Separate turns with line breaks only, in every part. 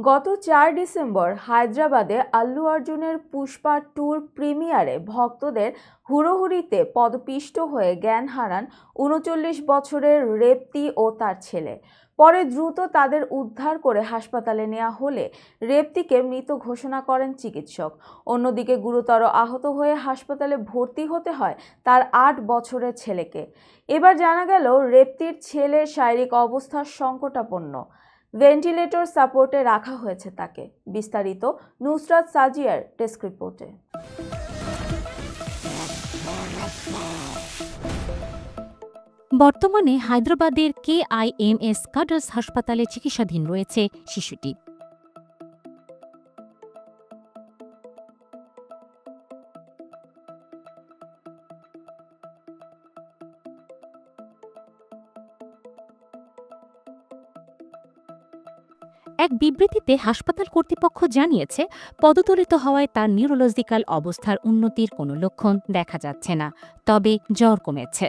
গত ৪ ডিসেম্বর হায়দ্রাবাদে আল্লু অর্জুনের পুষ্পা টুর প্রিমিয়ারে ভক্তদের হুড়োহুড়িতে পদপিষ্ট হয়ে জ্ঞান হারান ৩৯ বছরের রেবতী ও তার ছেলে। পরে দ্রুত তাদের উদ্ধার করে হাসপাতালে নেওয়া হলে রেবতীকে মৃত ঘোষণা করেন চিকিৎসক। অন্যদিকে গুরুতর আহত হয়ে হাসপাতালে ভর্তি হতে হয় তার ৮ বছরের ছেলেকে। এবার জানা গেল রেবতীর ছেলের শারীরিক অবস্থা সংকটাপন্ন, ভেন্টিলেটর সাপোর্টে রাখা হয়েছে তাকে। বিস্তারিত নুসরাত সাজিয়ার ডেস্ক রিপোর্টে।
বর্তমানে হায়দ্রাবাদের KIMS কাডার্স হাসপাতালে চিকিৎসাধীন রয়েছে শিশুটি। এক বিবৃতিতে হাসপাতাল কর্তৃপক্ষ জানিয়েছে, পদদলিত হওয়ায় তার নিউরোলজিক্যাল অবস্থার উন্নতির কোনো লক্ষণ দেখা যাচ্ছে না, তবে জ্বর কমেছে।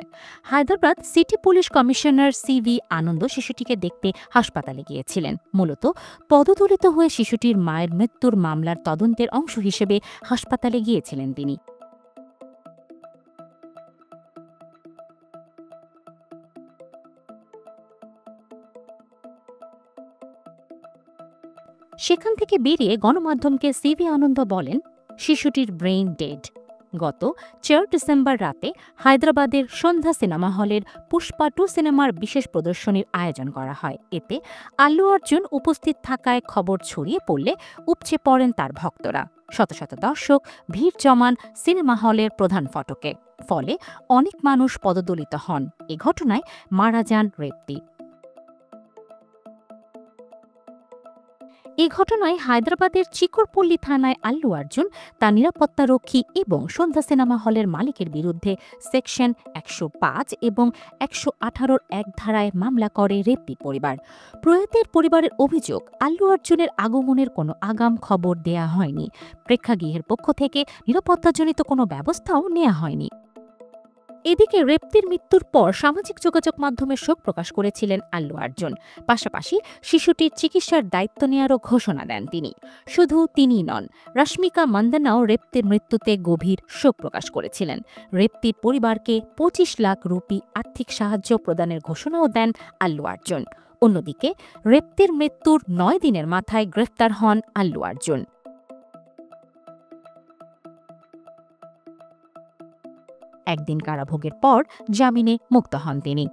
Hyderabad city police commissioner CV আনন্দ শিশুটিকে দেখতে হাসপাতালে গিয়েছিলেন। মূলত পদদলিত হয়ে শিশুটির মায়ের মৃত্যুর মামলার তদন্তের অংশ হিসেবে হাসপাতালে গিয়েছিলেন তিনি। সেখান থেকে বেরিয়ে গণমাধ্যমকে CV আনন্দ বলেন, শিশুটির ব্রেইন ডেড। গত ৪ ডিসেম্বর রাতে হায়দ্রাবাদের সন্ধ্যা সিনেমা হলের পুষ্পা 2 সিনেমার বিশেষ প্রদর্শনীর আয়োজন করা হয়। এতে আল্লু অর্জুন উপস্থিত থাকায় খবর ছড়িয়ে পড়লে উপচে পড়েন তার ভক্তরা। শত শত দর্শক ভিড় জমান সিনেমা হলের প্রধান ফটকে। ফলে অনেক মানুষ পদদলিত হন। এ ঘটনায় মারা যান রেবতী। এই ঘটনায় হায়দ্রাবাদের চিকরপল্লী থানায় আল্লু অর্জুন, তার নিরাপত্তারক্ষী এবং সন্ধ্যা সিনেমা হলের মালিকের বিরুদ্ধে সেকশন ১০৫ এবং ১১৮ এক ধারায় মামলা করে রেবতী পরিবার। প্রয়াতের পরিবারের অভিযোগ, আল্লু অর্জুনের আগমনের কোনো আগাম খবর দেয়া হয়নি। প্রেক্ষাগৃহের পক্ষ থেকে নিরাপত্তাজনিত কোনো ব্যবস্থাও নেওয়া হয়নি। এদিকে রেবতীর মৃত্যুর পর সামাজিক যোগাযোগ মাধ্যমে শোক প্রকাশ করেছিলেন আল্লু অর্জুন। পাশাপাশি শিশুটির চিকিৎসার দায়িত্ব নেওয়ারও ঘোষণা দেন তিনি। শুধু তিনিই নন, রশ্মিকা মান্দানাও রেবতীর মৃত্যুতে গভীর শোক প্রকাশ করেছিলেন। রেবতীর পরিবারকে ২৫ লাখ রুপি আর্থিক সাহায্য প্রদানের ঘোষণাও দেন আল্লু অর্জুন। অন্যদিকে রেবতীর মৃত্যুর ৯ দিনের মাথায় গ্রেফতার হন আল্লু অর্জুন। একদিন কারাভোগের পর জামিনে মুক্ত হন তিনি।